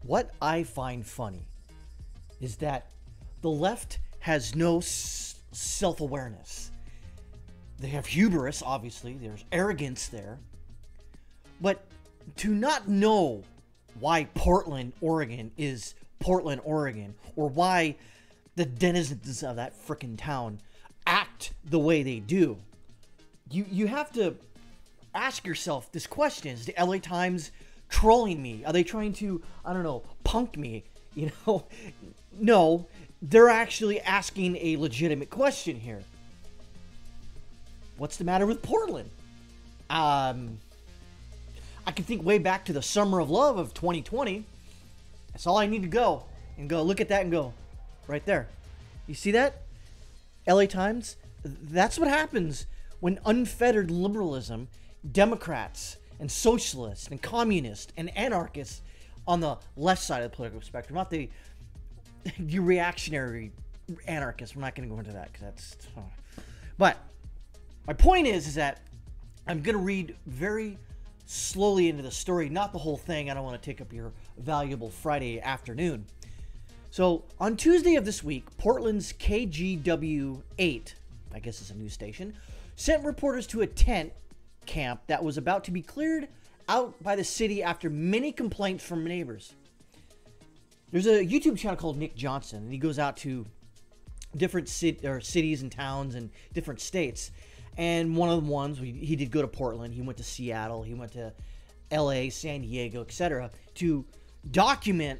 What I find funny is that the left has no self-awareness. They have hubris, obviously. There's arrogance there. But to not know why Portland, Oregon is Portland, Oregon, or why the denizens of that frickin' town act the way they do, you have to ask yourself this question. Is the LA Times trolling me? Are they trying to, I don't know, punk me? No, they're actually asking a legitimate question here. What's the matter with Portland? I can think way back to the summer of love of 2020. That's all I need to go look at that and go, right there. You see that? LA Times? That's what happens when unfettered liberalism, Democrats and socialists and communists and anarchists on the left side of the political spectrum, not the reactionary anarchists. We're not going to go into that because that's... But my point is that I'm going to read very slowly into the story, not the whole thing. I don't want to take up your valuable Friday afternoon. So on Tuesday of this week, Portland's KGW8, I guess it's a news station, sent reporters to a tent camp that was about to be cleared out by the city after many complaints from neighbors. There's a YouTube channel called Nick Johnson, and he goes out to different cities and towns and different states. And one of the ones, he did go to Portland, he went to Seattle, he went to LA, San Diego, etc. to document,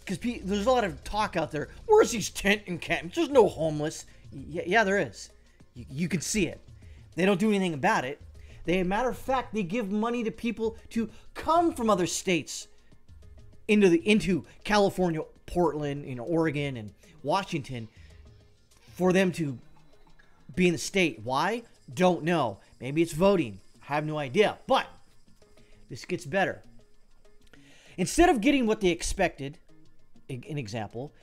because there's a lot of talk out there, where's these tent encampments? There's no homeless. Yeah, there is. You can see it. They don't do anything about it. Matter of fact, they give money to people to come from other states into California, Portland, Oregon, and Washington for them to be in the state. Why? Don't know. Maybe it's voting. I have no idea. But this gets better. Instead of getting what they expected, an example,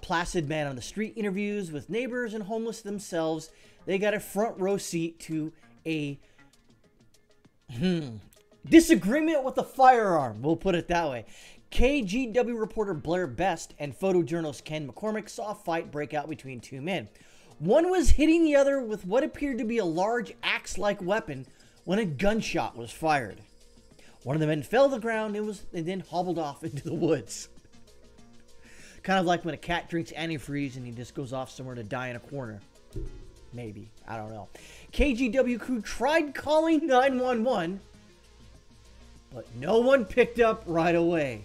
placid man on the street interviews with neighbors and homeless themselves, they got a front row seat to a disagreement with a firearm. We'll put it that way. KGW reporter Blair Best and photojournalist Ken McCormick saw a fight break out between two men. One was hitting the other with what appeared to be a large axe-like weapon when a gunshot was fired. One of the men fell to the ground and then hobbled off into the woods. Kind of like when a cat drinks antifreeze and he just goes off somewhere to die in a corner. Maybe. I don't know. KGW crew tried calling 911, but no one picked up right away.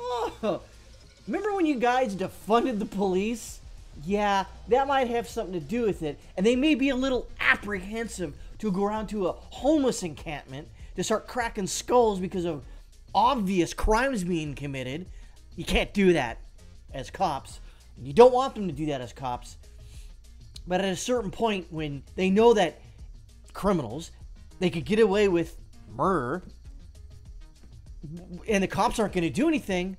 Oh, remember when you guys defunded the police? Yeah, that might have something to do with it. And they may be a little apprehensive to go around to a homeless encampment to start cracking skulls because of obvious crimes being committed. You can't do that as cops. You don't want them to do that as cops. But at a certain point, when they know that criminals, they could get away with murder, and the cops aren't going to do anything,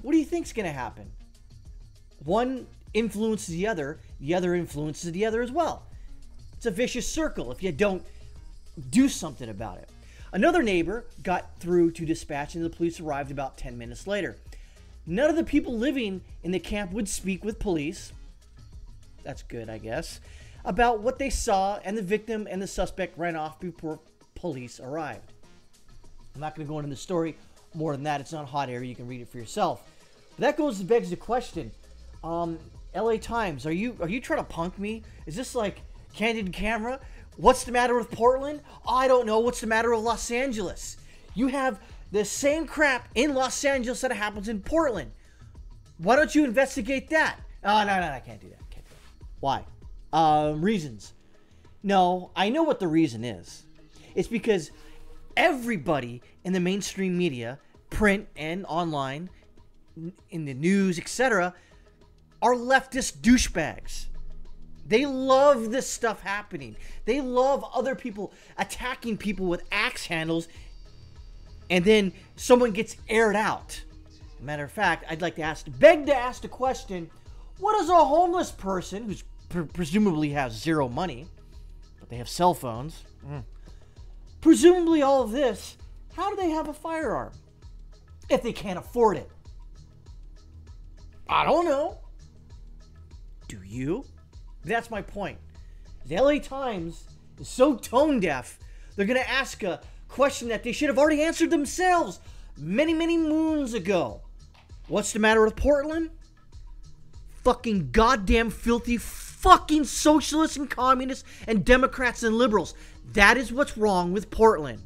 what do you think's going to happen? One influences the other influences the other as well. It's a vicious circle if you don't do something about it. Another neighbor got through to dispatch, and the police arrived about 10 minutes later. None of the people living in the camp would speak with police. That's good, I guess. About what they saw, and the victim and the suspect ran off before police arrived. I'm not going to go into the story more than that. It's not hot air. You can read it for yourself. But that begs the question. LA Times, are you trying to punk me? Is this like Candid Camera? What's the matter with Portland? I don't know. What's the matter with Los Angeles? You have the same crap in Los Angeles that happens in Portland. Why don't you investigate that? Oh, no, I can't do that. Why? Reasons. No, I know what the reason is. It's because everybody in the mainstream media, print and online, in the news, etc., are leftist douchebags. They love this stuff happening. They love other people attacking people with axe handles, and then someone gets aired out. Matter of fact, I'd like to beg to ask the question, what does a homeless person, who's presumably has zero money, but they have cell phones, presumably all of this, how do they have a firearm? if they can't afford it? I don't know. Do you? That's my point. The LA Times is so tone deaf, they're going to ask a question that they should have already answered themselves many, many moons ago. What's the matter with Portland? Fucking goddamn filthy fucking socialists and communists and Democrats and liberals. That is what's wrong with Portland.